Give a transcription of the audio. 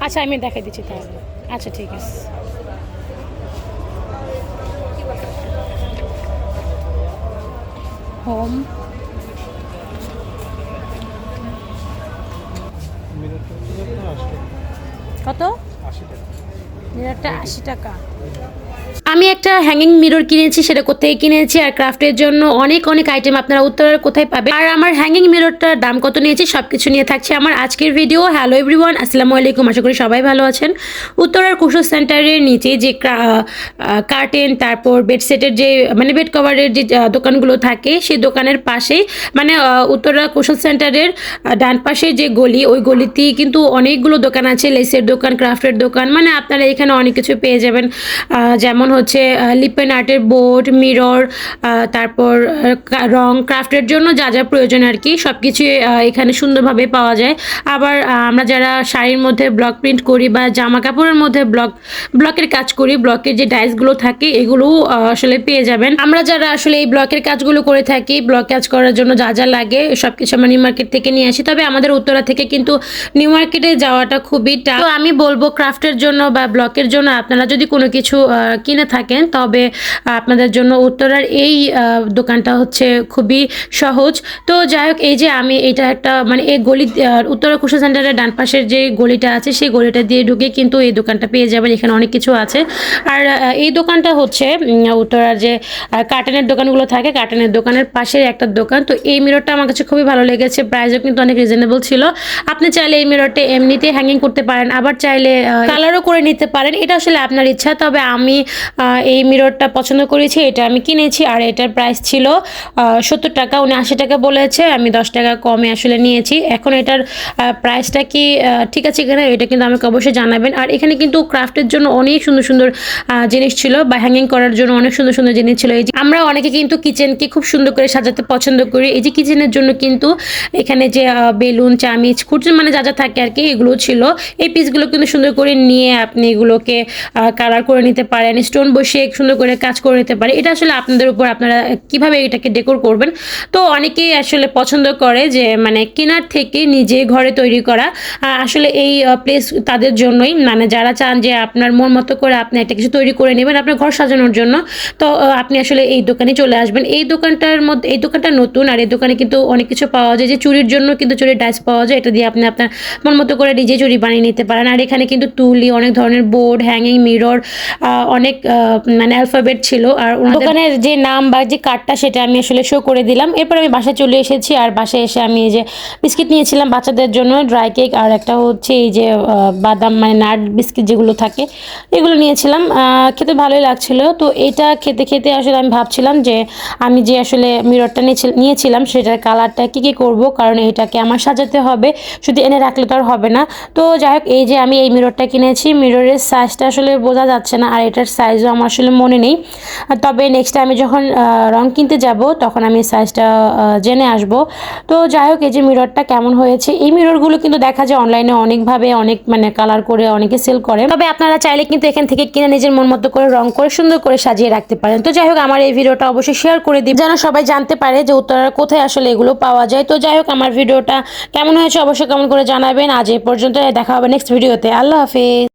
আচ্ছা আমি দেখাই দিচ্ছি তাহলে। আচ্ছা ঠিক আছে। হোম। কত? মিররটা 80 টাকা। আমি একটা হ্যাঙ্গিং মিরর কিনেছি, সেটা কোথায় কিনেছি আর ক্রাফটের জন্য অনেক অনেক আইটেম আপনারা উত্তরার কোথায় পাবেন আর আমার হ্যাঙ্গিং মিররটার দাম কত নিয়েছি সবকিছু নিয়ে থাকছে আমার আজকের ভিডিও। হ্যালো এভরিওয়ান, আসসালামু আলাইকুম, আশা করি সবাই ভালো আছেন। উত্তরার কুশল সেন্টারের নিচে যে কার্টেন, তারপর বেডসেটের যে মানে বেড কভারের যে দোকানগুলো থাকে সেই দোকানের পাশেই মানে উত্তরা কুশল সেন্টারের ডান পাশে যে গলি, ওই গলিতেই কিন্তু অনেকগুলো দোকান আছে, লেসের দোকান, ক্রাফটের দোকান, মানে আপনারা এখানে অনেক কিছু পেয়ে যাবেন। যেমন হচ্ছে লিপেন আর্টের বোর্ড, মিরর, তারপর রং, ক্রাফটের জন্য যা যা প্রয়োজন আর কি সব কিছু এখানে সুন্দরভাবে পাওয়া যায়। আবার আমরা যারা শাড়ির মধ্যে ব্লক প্রিন্ট করি বা জামা কাপড়ের মধ্যে ব্লকের কাজ করি, ব্লকের যে ডাইসগুলো থাকে এগুলোও আসলে পেয়ে যাবেন। আমরা যারা আসলে এই ব্লকের কাজগুলো করে থাকি, ব্লক কাজ করার জন্য যা যা লাগে সব কিছু আমরা নিউ মার্কেট থেকে নিয়ে আসি। তবে আমাদের উত্তরা থেকে কিন্তু নিউ মার্কেটে যাওয়াটা খুবই টাফ। তো আমি বলবো ক্রাফটের জন্য বা ব্লকের জন্য আপনারা যদি কোনো কিছু কিনে থাকেন তবে আপনাদের জন্য উত্তরার এই দোকানটা হচ্ছে খুবই সহজ। তো যাই হোক, এই যে আমি এটা একটা মানে এই গলি উত্তরা কুশল সেন্টারের ডান পাশের যে গলিটা আছে সেই গলিটা দিয়ে ঢুকে কিন্তু এই দোকানটা পেয়ে যাবেন। এখানে অনেক কিছু আছে। আর এই দোকানটা হচ্ছে উত্তরার যে কার্টেনের দোকানগুলো থাকে, কার্টেনের দোকানের পাশের একটা দোকান। তো এই মিররটা আমার কাছে খুবই ভালো লেগেছে, প্রাইসও কিন্তু অনেক রিজনেবল ছিল। আপনি চাইলে এই মিররটা এমনিতে হ্যাঙ্গিং করতে পারেন, আবার চাইলে কালারও করে নিতে পারেন, এটা আসলে আপনার ইচ্ছা। তবে আমি এই মিররটা পছন্দ করেছি, এটা আমি কিনেছি আর এটার প্রাইস ছিল 70 টাকা। উনি 80 টাকা বলেছে, আমি 10 টাকা কমে আসলে নিয়েছি। এখন এটার প্রাইসটা কি ঠিক আছে কিনা এটা কিন্তু আমাকে অবশ্যই জানাবেন। আর এখানে কিন্তু ক্রাফটের জন্য অনেক সুন্দর সুন্দর জিনিস ছিল বা হ্যাঙ্গিং করার জন্য অনেক সুন্দর সুন্দর জিনিস ছিল। এই যে আমরা অনেকে কিন্তু কিচেনকে খুব সুন্দর করে সাজাতে পছন্দ করি, এই যে কিচেনের জন্য কিন্তু এখানে যে বেলুন, চামিচ, খুঁটির মানে যা যা থাকে আর কি এগুলো ছিল। এই পিসগুলো কিন্তু সুন্দর করে নিয়ে আপনি এগুলোকে কালার করে নিতে পারেন, স্টোন বসিয়ে সুন্দর করে কাজ করে নিতে পারেন। এটা আসলে আপনাদের উপর, আপনারা কিভাবে এটাকে ডেকোর করবেন। তো অনেকেই আসলে পছন্দ করে যে মানে কেনার থেকে নিজে ঘরে তৈরি করা। আসলে এই প্লেস তাদের জন্যই, মানে যারা চান যে আপনার মন মতো করে আপনি একটা কিছু তৈরি করে নেবেন আপনার ঘর সাজানোর জন্য, তো আপনি আসলে এই দোকানে চলে আসবেন। এই দোকানটার মধ্যে, এই দোকানটা নতুন আর এই দোকানে কিন্তু অনেক কিছু পাওয়া যায়, যে চুরির জন্য কিন্তু চুরির ডাইস পাওয়া যায়, এটা দিয়ে আপনি আপনার মন মতো করে নিজে চুরি বানিয়ে নিতে পারেন। আর এখানে কিন্তু তুলি, অনেক ধরনের বোর্ড, হ্যাঙ্গিং মিরর, অনেক মানে অ্যালফাবেট ছিল। আর দোকানের যে নাম বা যে কার্ডটা সেটা আমি আসলে শো করে দিলাম। এরপর আমি বাসায় চলে এসেছি আর বাসায় এসে আমি এই যে বিস্কিট নিয়েছিলাম বাচ্চাদের জন্য, ড্রাই কেক, আর একটা হচ্ছে এই যে বাদাম মানে নাট বিস্কিট যেগুলো থাকে এগুলো নিয়েছিলাম। খেতে ভালোই লাগছিল। তো এটা খেতে খেতে আসলে আমি ভাবছিলাম যে আমি যে আসলে মিররটা নিয়েছিলাম সেটার কালারটা কী করব, কারণ এটাকে আমার সাজাতে হবে, শুধু এনে রাখলে তো আর হবে না। তো যাই হোক, এই যে আমি এই মিররটা কিনেছি, মিররের সাইজটা আসলে বোঝা যাচ্ছে না আর এটার সাইজও আমার আসলে মনে নেই। তবে নেক্সট আমি যখন রং কিনতে যাব তখন আমি সাইজটা জেনে আসব। তো যাই হোক, এই যে মিররটা কেমন হয়েছে, এই মিররগুলো কিন্তু দেখা যায় অনলাইনে অনেকভাবে অনেক মানে কালার করে অনেকে সেল করে। তবে আপনারা চাইলে কিন্তু এখান থেকে কিনে নিজের মন মতো করে রং করে সুন্দর করে সাজিয়ে রাখতে পারেন। তো যাই হোক, আমার এই ভিডিওটা অবশ্যই শেয়ার করে দিন যেন সবাই জানতে পারে যে উত্তরার কোথায় আসলে এগুলো পাওয়া যায়। তো যাই হোক, আমার ভিডিওটা কেমন হয়েছে অবশ্যই কমেন্ট করে জানাবেন। আজ এই পর্যন্ত, দেখা হবে নেক্সট ভিডিওতে। আল্লাহ হাফেজ।